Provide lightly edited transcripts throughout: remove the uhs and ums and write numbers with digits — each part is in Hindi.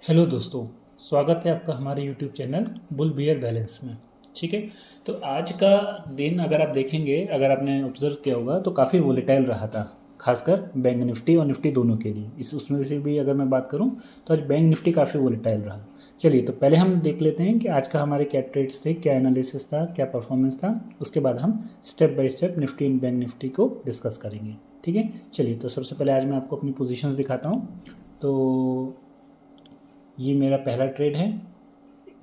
हेलो दोस्तों। स्वागत है आपका हमारे YouTube channel Bull Bear Balance में। ठीक है। तो आज का दिन अगर आप देखेंगे, अगर आपने ऑब्जर्व किया होगा तो काफ़ी वोलेटाइल रहा था, खासकर बैंक निफ्टी और निफ्टी दोनों के लिए। इस उसमें से भी अगर मैं बात करूं तो आज बैंक निफ्टी काफ़ी वोलेटाइल रहा। चलिए, तो पहले हम देख लेते हैं कि आज का हमारे क्या ट्रेड्स थे, क्या एनालिसिस था, क्या परफॉर्मेंस था। उसके बाद हम step by step Nifty and bank Nifty को डिस्कस करेंगे। ठीक है। चलिए, तो सबसे पहले आज मैं आपको अपनी पोजीशंस दिखाता हूँ। तो ये मेरा पहला ट्रेड है।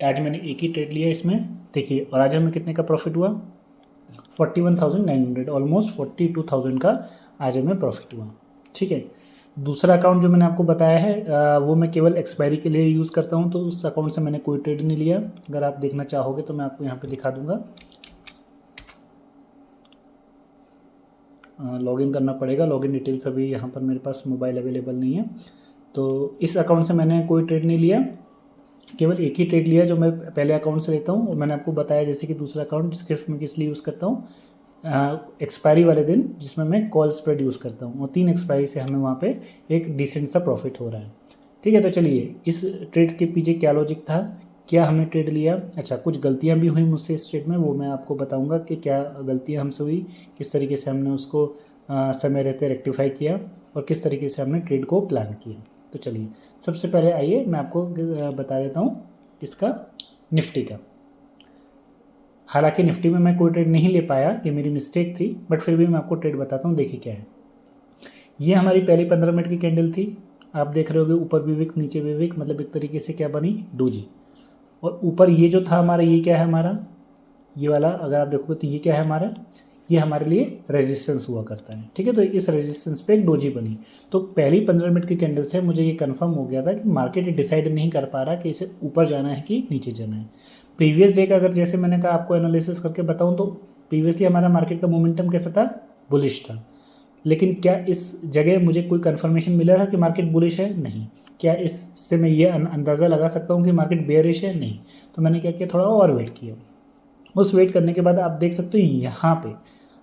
आज मैंने एक ही ट्रेड लिया इसमें, देखिए। और आज हमें कितने का प्रॉफिट हुआ? 41,900, ऑलमोस्ट 42,000 का आज हमें प्रॉफिट हुआ। ठीक है। दूसरा अकाउंट जो मैंने आपको बताया है वो मैं केवल एक्सपायरी के लिए यूज़ करता हूँ, तो उस अकाउंट से मैंने कोई ट्रेड नहीं लिया। अगर आप देखना चाहोगे तो मैं आपको यहाँ पे दिखा दूंगा। लॉगिन करना पड़ेगा। लॉगिन डिटेल्स अभी यहाँ पर मेरे पास मोबाइल अवेलेबल नहीं है, तो इस अकाउंट से मैंने कोई ट्रेड नहीं लिया। केवल एक ही ट्रेड लिया जो मैं पहले अकाउंट से लेता हूँ। और मैंने आपको बताया जैसे कि दूसरा अकाउंट जिसके मैं किस लिए यूज़ करता हूँ, एक्सपायरी वाले दिन, जिसमें मैं कॉल स्प्रेड यूज़ करता हूँ। और 3 एक्सपायरी से हमें वहाँ पे एक डिसेंट सा प्रॉफिट हो रहा है। ठीक है। तो चलिए, इस ट्रेड के पीछे क्या लॉजिक था, क्या हमने ट्रेड लिया। अच्छा, कुछ गलतियाँ भी हुई मुझसे इस ट्रेड में, वो मैं आपको बताऊँगा कि क्या गलतियाँ हमसे हुई, किस तरीके से हमने उसको समय रहते रेक्टिफाई किया और किस तरीके से हमने ट्रेड को प्लान किया। तो चलिए, सबसे पहले आइए मैं आपको बता देता हूँ किसका, निफ्टी का। हालांकि निफ्टी में मैं कोई ट्रेड नहीं ले पाया, ये मेरी मिस्टेक थी, बट फिर भी मैं आपको ट्रेड बताता हूँ। देखिए क्या है। ये हमारी पहली 15 मिनट की कैंडल थी। आप देख रहे होगे ऊपर भी विक नीचे भी विक, मतलब एक तरीके से क्या बनी, डोजी। और ऊपर ये जो था हमारा, ये क्या है हमारा, ये वाला अगर आप देखोगे तो ये क्या है हमारा, ये हमारे लिए रेजिस्टेंस हुआ करता है। ठीक है। तो इस रेजिस्टेंस पे एक डोजी बनी। तो पहली 15 मिनट की कैंडल से मुझे ये कंफर्म हो गया था कि मार्केट डिसाइड नहीं कर पा रहा कि इसे ऊपर जाना है कि नीचे जाना है। प्रीवियस डे का अगर जैसे मैंने कहा आपको एनालिसिस करके बताऊं, तो प्रीवियसली हमारा मार्केट का मोमेंटम कैसा था, बुलिश था। लेकिन क्या इस जगह मुझे कोई कंफर्मेशन मिला था कि मार्केट बुलिश है? नहीं। क्या इससे मैं ये अंदाज़ा लगा सकता हूँ कि मार्केट बेयरिश है? नहीं। तो मैंने क्या किया, थोड़ा और वेट किया। उस वेट करने के बाद आप देख सकते हो यहाँ पे,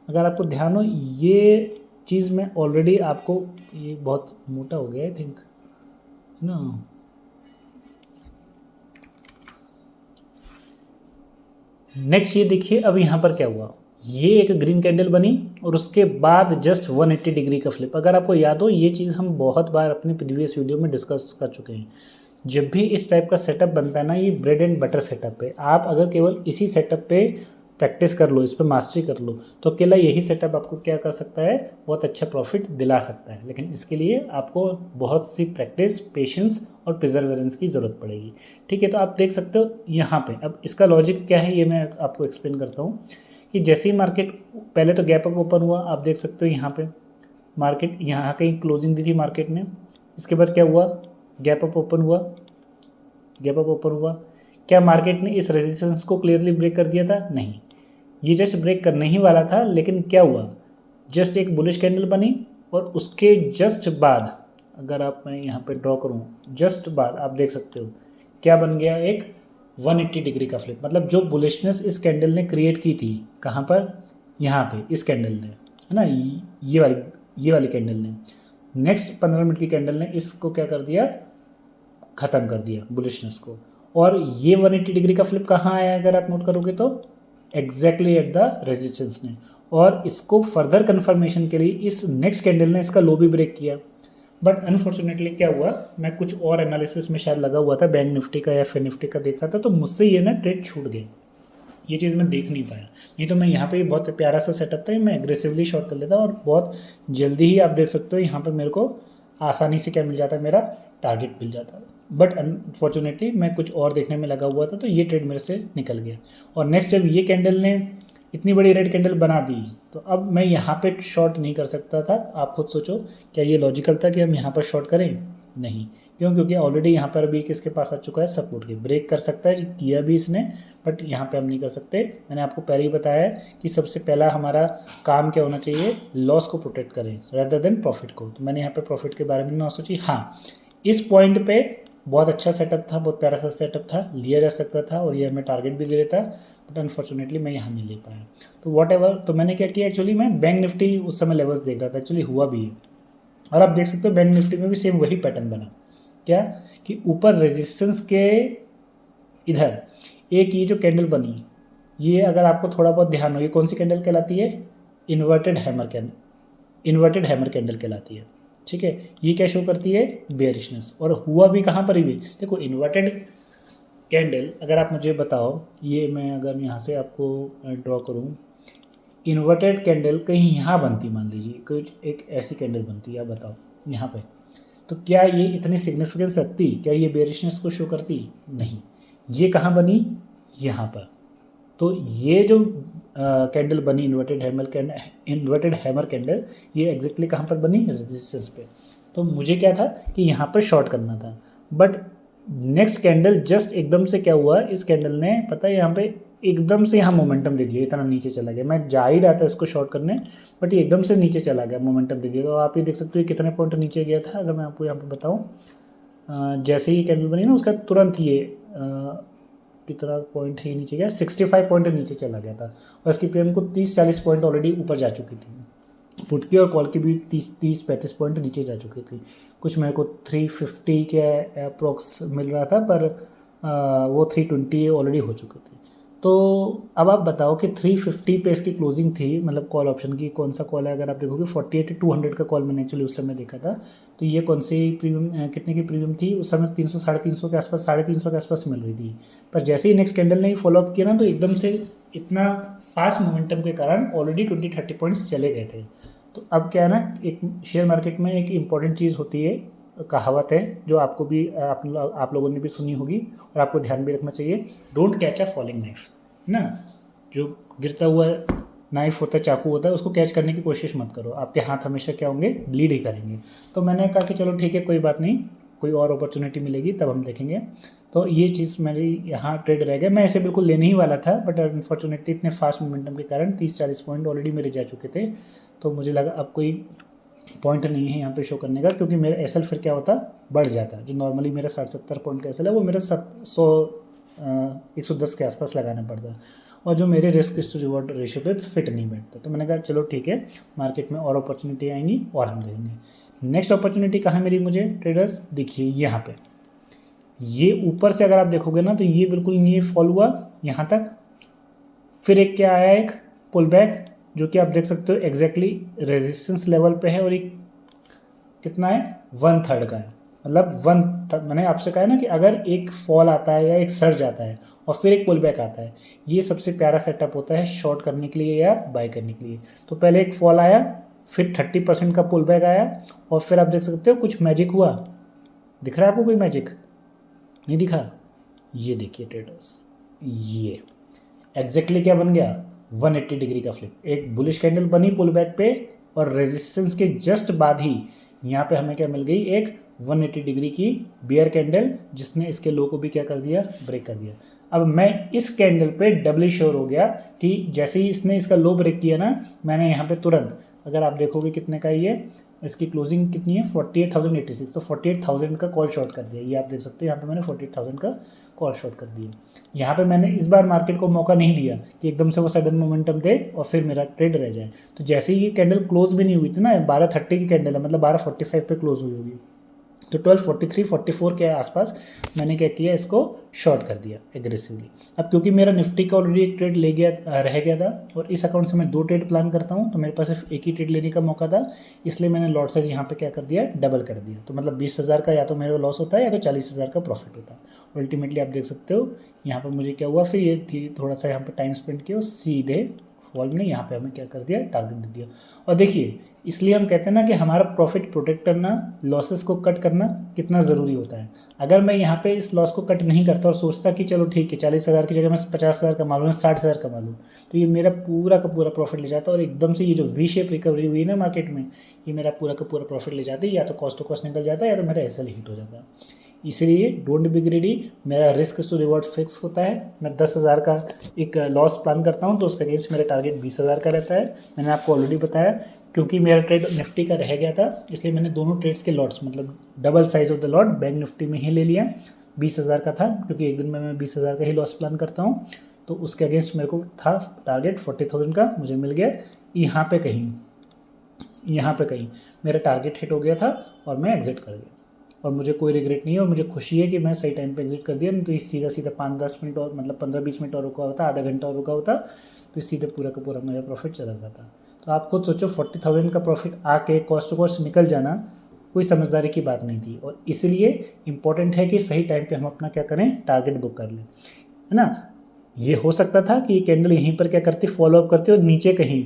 अगर आपको ध्यान हो, ये चीज़ मैं ऑलरेडी आपको, ये बहुत मोटा हो गया आई थिंक, है ना। नेक्स्ट ये देखिए, अब यहाँ पर क्या हुआ, ये एक ग्रीन कैंडल बनी और उसके बाद जस्ट 180 डिग्री का फ्लिप। अगर आपको याद हो, ये चीज़ हम बहुत बार अपने प्रीवियस वीडियो में डिस्कस कर चुके हैं। जब भी इस टाइप का सेटअप बनता है ना, ये ब्रेड एंड बटर सेटअप है। आप अगर केवल इसी सेटअप पे प्रैक्टिस कर लो, इस पर मास्टरी कर लो, तो अकेला यही सेटअप आपको क्या कर सकता है, बहुत अच्छा प्रॉफिट दिला सकता है। लेकिन इसके लिए आपको बहुत सी प्रैक्टिस, पेशेंस और प्रिजर्वेरेंस की ज़रूरत पड़ेगी। ठीक है। तो आप देख सकते हो यहाँ पे, अब इसका लॉजिक क्या है ये मैं आपको एक्सप्लेन करता हूँ। कि जैसे ही मार्केट पहले तो गैप अप ओपन हुआ, आप देख सकते हो यहाँ पे मार्केट यहाँ कहीं क्लोजिंग दी थी मार्केट ने। इसके बाद क्या हुआ, गैप अप ओपन हुआ, गैप अप ओपन हुआ। क्या मार्केट ने इस रेजिस्टेंस को क्लियरली ब्रेक कर दिया था? नहीं। ये जस्ट ब्रेक करने ही वाला था, लेकिन क्या हुआ, जस्ट एक बुलिश कैंडल बनी और उसके जस्ट बाद, अगर आप मैं यहाँ पे ड्रॉ करूँ, जस्ट बाद आप देख सकते हो क्या बन गया, एक 180 डिग्री का फ्लिप। मतलब जो बुलिशनेस इस कैंडल ने क्रिएट की थी, कहाँ पर, यहाँ पे इस कैंडल ने, है ना, ये वाली कैंडल ने, नेक्स्ट 15 मिनट की कैंडल ने इसको क्या कर दिया, ख़त्म कर दिया बुलिशनेस को। और ये 180 डिग्री का फ्लिप कहाँ आया, अगर आप नोट करोगे तो एग्जैक्टली एट द रेजिस्टेंस ने। और इसको फर्दर कंफर्मेशन के लिए इस नेक्स्ट कैंडल ने इसका लो भी ब्रेक किया। बट अनफॉर्चुनेटली क्या हुआ, मैं कुछ और एनालिसिस में शायद लगा हुआ था, बैंक निफ्टी का या फिर निफ्टी का देख रहा था, तो मुझसे ये ना ट्रेड छूट गई। ये चीज़ मैं देख नहीं पाया, नहीं तो मैं यहाँ पे बहुत प्यारा सा सेटअप था, मैं एग्रेसिवली शॉर्ट कर लेता और बहुत जल्दी ही आप देख सकते हो यहाँ पर मेरे को आसानी से क्या मिल जाता है, मेरा टारगेट मिल जाता है। बट अनफॉर्चुनेटली मैं कुछ और देखने में लगा हुआ था, तो ये ट्रेड मेरे से निकल गया। और नेक्स्ट जब ये कैंडल ने इतनी बड़ी रेड कैंडल बना दी, तो अब मैं यहाँ पे शॉर्ट नहीं कर सकता था। आप खुद सोचो, क्या ये लॉजिकल था कि हम यहाँ पर शॉर्ट करें? नहीं। क्यों? क्योंकि ऑलरेडी यहाँ पर अभी किसके पास आ चुका है, सपोर्ट के, ब्रेक कर सकता है, किया भी इसने, बट यहाँ पे हम नहीं कर सकते। मैंने आपको पहले ही बताया कि सबसे पहला हमारा काम क्या होना चाहिए, लॉस को प्रोटेक्ट करें रेदर देन प्रॉफिट को। तो मैंने यहाँ पे प्रॉफिट के बारे में ना सोची। हाँ, इस पॉइंट पे बहुत अच्छा सेटअप था, बहुत प्यारा सा सेटअप था, लिया जा सकता था और ये हमें टारगेट भी ले लेता, बट अनफॉर्चुनेटली मैं यहाँ नहीं ले पाया। तो वॉट एवर, तो मैंने क्या किया, एक्चुअली मैं बैंक निफ्टी उस समय लेवल्स देख रहा था, एक्चुअली हुआ भी है। और आप देख सकते हो बैंक निफ्टी में भी सेम वही पैटर्न बना। क्या कि ऊपर रेजिस्टेंस के इधर एक ये जो कैंडल बनी, ये अगर आपको थोड़ा बहुत ध्यान हो, ये कौन सी कैंडल कहलाती है? इन्वर्टेड हैमर कैंडल कहलाती है। ठीक है, ये क्या शो करती है? बेयरिशनेस। और हुआ भी कहाँ पर भी देखो, इन्वर्टेड कैंडल अगर आप मुझे बताओ, ये मैं अगर यहाँ से आपको ड्रॉ करूँ, इन्वर्टेड कैंडल कहीं यहाँ बनती, मान लीजिए कुछ एक ऐसी कैंडल बनती है, आप बताओ यहाँ पे, तो क्या ये इतनी सिग्निफिकेंस रखती? क्या ये बेयरिशनेस को शो करती? नहीं। ये कहाँ बनी? यहाँ पर। तो ये जो कैंडल बनी इन्वर्टेड हैमर कैंडल, ये एग्जैक्टली कहाँ पर बनी? रेजिस्टेंस पे। तो मुझे क्या था कि यहाँ पर शॉर्ट करना था, बट नेक्स्ट कैंडल जस्ट एकदम से क्या हुआ, इस कैंडल ने पता है यहाँ पे एकदम से यहाँ मोमेंटम दे दिया, इतना नीचे चला गया। मैं जा ही रहा था इसको शॉर्ट करने, बट ये एकदम से नीचे चला गया, मोमेंटम दे दिया। तो आप ये देख सकते हो कितने पॉइंट नीचे गया था। अगर मैं आपको यहाँ पर बताऊँ, जैसे ही कैंडल बनी ना, उसका तुरंत ये कितना पॉइंट है नीचे गया, 65 पॉइंट नीचे चला गया था। और इसकी पीएम को 30-40 पॉइंट ऑलरेडी ऊपर जा चुकी थी। पुट की और कॉल की भी 30-35 पॉइंट नीचे जा चुकी थी। कुछ मेरे को 350 के अप्रोक्स मिल रहा था, पर वो 320 ऑलरेडी हो चुकी थी। तो अब आप बताओ कि 350 पे इसकी क्लोजिंग थी, मतलब कॉल ऑप्शन की। कौन सा कॉल है? अगर आप देखोगे 48-200 का कॉल मैंने एक्चुअली उस समय देखा था। तो ये कौन सी प्रीमियम, कितने की प्रीमियम थी उस समय? 300-350 के आसपास, 350 के आसपास मिल रही थी। पर जैसे ही नेक्स्ट कैंडल ने ही फॉलोअप किया ना, तो एकदम से इतना फास्ट मोमेंटम के कारण ऑलरेडी 20-30 पॉइंट्स चले गए थे। तो अब क्या है ना, एक शेयर मार्केट में एक इम्पॉर्टेंट चीज़ होती है, कहावत है, जो आपको भी आप लोगों ने भी सुनी होगी और आपको ध्यान भी रखना चाहिए। Don't catch a falling knife, है ना? जो गिरता हुआ नाइफ होता है, चाकू होता है, उसको कैच करने की कोशिश मत करो। आपके हाथ हमेशा क्या होंगे? ब्लीड ही करेंगे। तो मैंने कहा कि चलो ठीक है, कोई बात नहीं, कोई और अपॉर्चुनिटी मिलेगी तब हम देखेंगे। तो ये चीज़ मेरी यहाँ ट्रेड रह गया। मैं इसे बिल्कुल लेने ही वाला था, बट अनफॉर्चुनेटली इतने फास्ट मोमेंटम के कारण 30-40 पॉइंट ऑलरेडी मेरे जा चुके थे। तो मुझे लगा अब कोई पॉइंट नहीं है यहाँ पे शो करने का, क्योंकि मेरा एसएल फिर क्या होता, बढ़ जाता। जो नॉर्मली मेरा 60-70 पॉइंट का एसएल है, वो मेरा 110 के आसपास लगाना पड़ता, और जो मेरे रिस्क टू रिवॉर्ड रेशियो पे फिट नहीं बैठता। तो मैंने कहा चलो ठीक है, मार्केट में और अपॉर्चुनिटी आएंगी और हम देखेंगे। नेक्स्ट अपॉर्चुनिटी कहाँ मिली मुझे ट्रेडर्स? देखिए यहाँ पे, ये ऊपर से अगर आप देखोगे ना, तो ये बिल्कुल ये फॉल हुआ यहाँ तक, फिर एक क्या आया, एक पुल बैक, जो कि आप देख सकते हो एग्जैक्टली रेजिस्टेंस लेवल पे है, और एक कितना है? 1/3 का है। मतलब मैंने आपसे कहा है ना कि अगर एक फॉल आता है या एक सर्ज आता है और फिर एक पुल बैक आता है, ये सबसे प्यारा सेटअप होता है शॉर्ट करने के लिए या बाय करने के लिए। तो पहले एक फॉल आया, फिर 30% का पुल बैक आया, और फिर आप देख सकते हो कुछ मैजिक हुआ। दिख रहा है आपको कोई मैजिक? नहीं दिखा? ये देखिए ट्रेडर्स, ये एग्जैक्टली क्या बन गया? 180 डिग्री का फ्लिप। एक बुलिश कैंडल बनी पुल बैक पे, और रेजिस्टेंस के जस्ट बाद ही यहाँ पे हमें क्या मिल गई? एक 180 डिग्री की बियर कैंडल, जिसने इसके लो को भी क्या कर दिया? ब्रेक कर दिया। अब मैं इस कैंडल पे डबली श्योर हो गया कि जैसे ही इसने इसका लो ब्रेक किया ना, मैंने यहाँ पे तुरंत, अगर आप देखोगे कितने का ये, इसकी क्लोजिंग कितनी है? 48,086। तो 48,000 का कॉल शॉर्ट कर दिया। ये आप देख सकते हो, यहाँ पे मैंने 48,000 का कॉल शॉर्ट कर दिया। यहाँ पे मैंने इस बार मार्केट को मौका नहीं दिया कि एकदम से वो सडन मोमेंटम दे और फिर मेरा ट्रेड रह जाए। तो जैसे ही ये कैंडल क्लोज भी नहीं हुई थी ना, 12:30 की कैंडल है, मतलब 12:45 पे क्लोज हुई होगी, तो 12:43-44 के आसपास मैंने क्या किया? इसको शॉर्ट कर दिया एग्रेसिवली। अब क्योंकि मेरा निफ्टी का ऑलरेडी एक ट्रेड रह गया था, और इस अकाउंट से मैं 2 ट्रेड प्लान करता हूँ, तो मेरे पास सिर्फ एक ही ट्रेड लेने का मौका था, इसलिए मैंने लॉट साइज यहाँ पे क्या कर दिया? डबल कर दिया। तो मतलब 20,000 का या तो मेरा लॉस होता है, या तो 40,000 का प्रॉफिट होता है। अल्टीमेटली आप देख सकते हो यहाँ पर मुझे क्या हुआ, फिर ये थोड़ा सा यहाँ पर टाइम स्पेंड किया, और सीधे फॉल ने यहाँ पे हमें क्या कर दिया? टारगेट दे दिया। और देखिए, इसलिए हम कहते हैं ना कि हमारा प्रॉफिट प्रोटेक्ट करना, लॉसेस को कट करना कितना ज़रूरी होता है। अगर मैं यहाँ पे इस लॉस को कट नहीं करता और सोचता कि चलो ठीक है, 40,000 की जगह मैं 50,000 कमा लूँ, 60,000 कमा लूँ, तो ये मेरा पूरा का पूरा प्रॉफिट ले जाता है। और एकदम से ये जो वी शेप रिकवरी हुई ना मार्केट में, ये मेरा पूरा का पूरा प्रॉफिट ले जाती है। या तो कॉस्ट टू कॉस्ट निकल जाता है, या तो मेरा एसएल हिट हो जाता है। इसलिए डोंट बी ग्रीडी। मेरा रिस्क टू रिवॉर्ड फिक्स होता है। मैं 10,000 का एक लॉस प्लान करता हूँ, तो उसके अगेंस्ट मेरा टारगेट 20,000 का रहता है। मैंने आपको ऑलरेडी बताया, क्योंकि मेरा ट्रेड निफ्टी का रह गया था, इसलिए मैंने दोनों ट्रेड्स के लॉट्स, मतलब double size of the lot bank Nifty में ही ले लिया। 20,000 का था, क्योंकि एक दिन में मैं 20,000 का ही लॉस प्लान करता हूँ। तो उसके अगेंस्ट मेरे को था टारगेट 40,000 का, मुझे मिल गया। यहाँ पे कहीं मेरा टारगेट हिट हो गया था और मैं एग्जिट कर गया। और मुझे कोई रिग्रेट नहीं है और मुझे खुशी है कि मैं सही टाइम पे एग्जिट कर दिया, नहीं तो इस सीधा सीधा 5-10 मिनट और मतलब 15-20 मिनट और रुका होता, आधा घंटा और रुका होता, तो इस सीधे पूरा का पूरा मेरा प्रॉफिट चला जाता। तो आप खुद सोचो 40,000 का प्रॉफिट आके कॉस्ट टू कॉस्ट निकल जाना कोई समझदारी की बात नहीं थी, और इसलिए इम्पोर्टेंट है कि सही टाइम पे हम अपना क्या करें, टारगेट बुक कर लें, है ना। ये हो सकता था कि ये कैंडल यहीं पर क्या करती, फॉलोअप करती और नीचे कहीं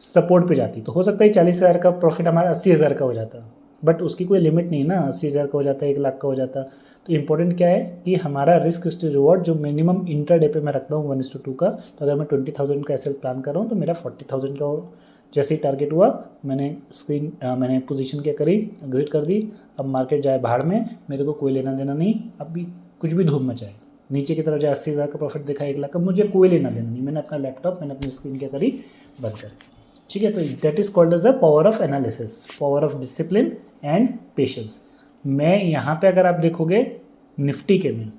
सपोर्ट पे जाती, तो हो सकता है 40,000 का प्रॉफिट हमारा 80,000 का हो जाता, बट उसकी कोई लिमिट नहीं ना, 80,000 का हो जाता, 1 लाख का हो जाता। तो इंपॉर्टेंट क्या है कि हमारा रिस्क टू रिवॉर्ड जो मिनिमम इंटरडे पे मैं रखता हूँ 1:2 का, तो अगर मैं 20,000 का एसएल प्लान कर रहा हूँ तो मेरा 40,000 का हो, जैसे ही टारगेट हुआ मैंने पोजीशन क्या करी, एग्जिट कर दी। अब मार्केट जाए बाहर में, मेरे को कोई लेना देना नहीं, अब भी कुछ भी धूम मचाए, नीचे की तरफ जाए 80,000 का प्रॉफिट दिखा 1 लाख का, मुझे कोई लेना देना नहीं, मैंने अपना लैपटॉप, मैंने अपनी स्क्रीन क्या करी, बंद कर। ठीक है, तो that is called as the power of analysis, power of discipline and patience. मैं यहाँ पे अगर आप देखोगे निफ्टी के में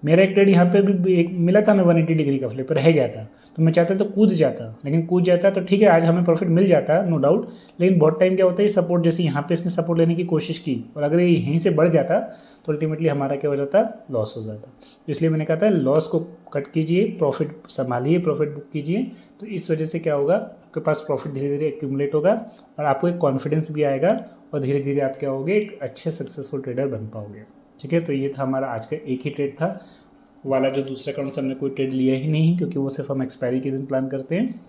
मेरा एक ट्रेड यहाँ पे भी एक मिला था, मैं 180 डिग्री का फ्लिप रह गया था, तो मैं चाहता तो कूद जाता, लेकिन कूद जाता तो ठीक है, आज हमें प्रॉफिट मिल जाता नो डाउट, लेकिन बहुत टाइम क्या होता है सपोर्ट, जैसे यहाँ पे इसने सपोर्ट लेने की कोशिश की और अगर ये यहीं से बढ़ जाता तो अल्टीमेटली हमारा क्या हो जाता, लॉस हो जाता। तो इसलिए मैंने कहा था लॉस को कट कीजिए, प्रॉफिट संभालिए, प्रॉफिट बुक कीजिए, तो इस वजह से क्या होगा, आपके पास प्रॉफिट धीरे धीरे एक्यूमुलेट होगा और आपको एक कॉन्फिडेंस भी आएगा और धीरे धीरे आप क्या होगे, एक अच्छे सक्सेसफुल ट्रेडर बन पाओगे। ठीक है, तो ये था हमारा आज का एक ही ट्रेड था वाला, जो दूसरे अकाउंट से हमने कोई ट्रेड लिया ही नहीं क्योंकि वो सिर्फ हम एक्सपायरी के दिन प्लान करते हैं।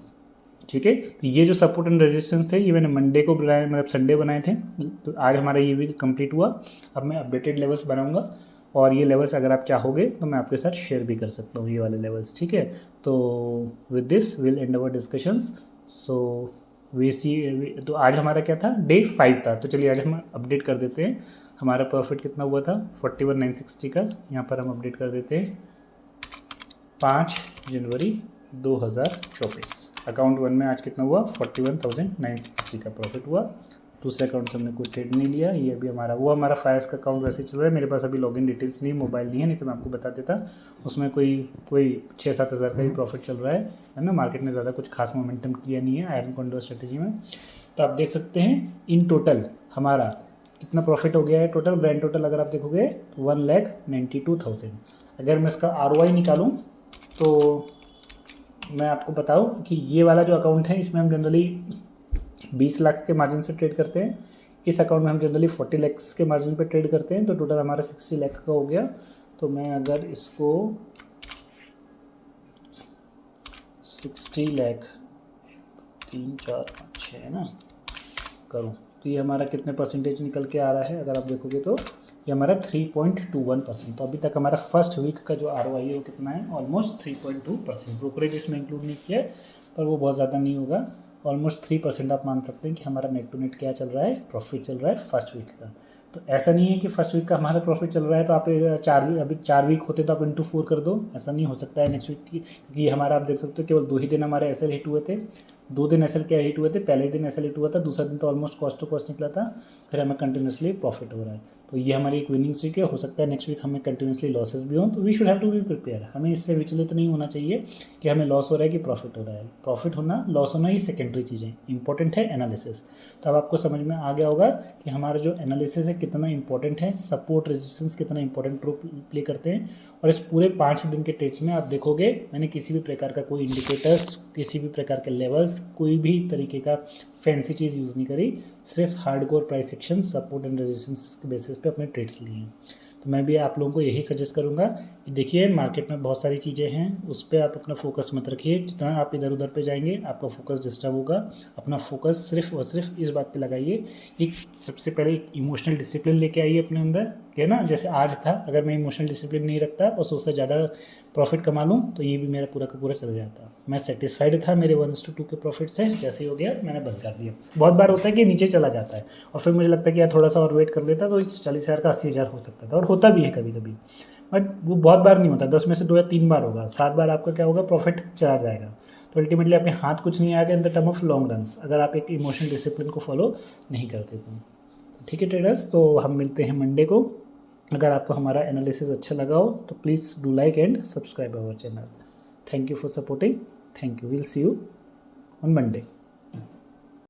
ठीक है, तो ये जो सपोर्ट एंड रेजिस्टेंस थे ये मैंने मंडे को बनाए, मतलब संडे बनाए थे, तो आज हमारा ये वीक कंप्लीट हुआ। अब मैं अपडेटेड लेवल्स बनाऊंगा और ये लेवल्स अगर आप चाहोगे तो मैं आपके साथ शेयर भी कर सकता हूँ ये वाले लेवल्स। ठीक है, तो with this will end our discussions. So तो आज हमारा क्या था, डे 5 था, तो चलिए आज हम अपडेट कर देते हैं हमारा प्रॉफिट कितना हुआ था 41,960 का, यहाँ पर हम अपडेट कर देते हैं 5 जनवरी 2024। अकाउंट 1 में आज कितना हुआ 41,960 का प्रॉफिट हुआ। दूसरे अकाउंट से हमने कोई ट्रेड नहीं लिया, ये अभी हमारा फायर्स का अकाउंट वैसे चल रहा है, मेरे पास अभी लॉगिन डिटेल्स नहीं, मोबाइल नहीं है, नहीं तो मैं आपको बता देता। उसमें कोई 6-7 हज़ार का ही प्रॉफिट चल रहा है ना, मार्केट ने ज़्यादा कुछ खास मोमेंटम किया नहीं है आयरन कॉन्डोर स्ट्रेटेजी में। तो आप देख सकते हैं इन टोटल हमारा कितना प्रॉफिट हो गया है, टोटल ग्रैंड टोटल अगर आप देखोगे तो 1,92,000। अगर मैं इसका ROI निकालूँ तो मैं आपको बताऊं कि ये वाला जो अकाउंट है इसमें हम जनरली 20 लाख के मार्जिन से ट्रेड करते हैं, इस अकाउंट में हम जनरली 40 लाख के मार्जिन पे ट्रेड करते हैं, तो टोटल हमारा 60 लाख का हो गया। तो मैं अगर इसको 60 लाख 3 4 5 6 है ना करूँ तो ये हमारा कितने परसेंटेज निकल के आ रहा है, अगर आप देखोगे तो ये हमारा 3.21%। तो अभी तक हमारा फर्स्ट वीक का जो ROI है वो कितना है, ऑलमोस्ट 3.2%। ब्रोकरेज इसमें इंक्लूड नहीं किया है पर वो बहुत ज़्यादा नहीं होगा, ऑलमोस्ट 3% आप मान सकते हैं कि हमारा नेट टू नेट क्या चल रहा है, प्रॉफिट चल रहा है फर्स्ट वीक का। तो ऐसा नहीं है कि फर्स्ट वीक का हमारा प्रॉफिट अभी 4 वीक होते तो आप इंटू 4 कर दो, ऐसा नहीं हो सकता है नेक्स्ट वीक की, क्योंकि हमारा आप देख सकते हो केवल 2 ही दिन हमारे एसएल हिट हुए थे। 2 दिन एसएल क्या हिट हुए थे, पहले दिन एसएल हिट हुआ था, दूसरा दिन तो ऑलमोस्ट कॉस्ट टू कॉस्ट निकला था, फिर हमें कंटिन्यूसली प्रॉफिट हो रहा है। तो ये हमारी एक विनिंग स्ट्रीक है, हो सकता है नेक्स्ट वीक हमें कंटिन्यूसली लॉसेस भी हों, तो we should have to be prepare. हमें इससे विचलित नहीं होना चाहिए कि हमें लॉस हो रहा है कि प्रॉफिट हो रहा है, प्रॉफिट होना लॉस होना ही सेकेंडरी चीज़ें, इंपॉर्टेंट है एनालिसिस। तो अब आपको समझ में आ गया होगा कि हमारा जो एनालिसिस है कितना इंपॉर्टेंट है, सपोर्ट रेजिस्टेंस कितना इंपॉर्टेंट रोल प्ले करते हैं। और इस पूरे 5 दिन के ट्रेड्स में आप देखोगे मैंने किसी भी प्रकार का कोई इंडिकेटर्स, किसी भी प्रकार के लेवल्स, कोई भी तरीके का फैंसी चीज़ यूज़ नहीं करी, सिर्फ hardcore price action, support and resistance के बेसिस पे अपने ट्रेड्स लिए हैं। तो मैं भी आप लोगों को यही सजेस्ट करूंगा कि देखिए मार्केट में बहुत सारी चीज़ें हैं, उस पर आप अपना फोकस मत रखिए, जितना आप इधर उधर पे जाएंगे आपका फोकस डिस्टर्ब होगा। अपना फोकस सिर्फ और सिर्फ इस बात पे लगाइए कि सबसे पहले एक इमोशनल डिसिप्लिन लेके आइए अपने अंदर, है ना। जैसे आज था, अगर मैं इमोशनल डिसिप्लिन नहीं रखता और उससे ज़्यादा प्रॉफिट कमा लूँ तो ये भी मेरा पूरा का पूरा चल जाता। मैं सेटिस्फाइड था मेरे 1:2 के प्रॉफिट से, जैसे ही हो गया मैंने बंद कर दिया। बहुत बार होता है कि नीचे चला जाता है और फिर मुझे लगता है कि यार थोड़ा सा और वेट कर लेता तो इस 40,000 का 80,000 हो सकता था, और होता भी है कभी कभी, बट वो बहुत बार नहीं होता, 10 में से 2 या 3 बार होगा, 7 बार आपका क्या होगा, प्रॉफिट चला जाएगा। तो अल्टीमेटली आपके हाथ कुछ नहीं आएगा in the term of long runs, अगर आप एक इमोशनल डिसिप्लिन को फॉलो नहीं करते तो। ठीक है ट्रेडर्स, तो हम मिलते हैं मंडे को। अगर आपको हमारा एनालिसिस अच्छा लगा हो तो please do like and subscribe our channel. Thank you for supporting, thank you, will see you on Monday.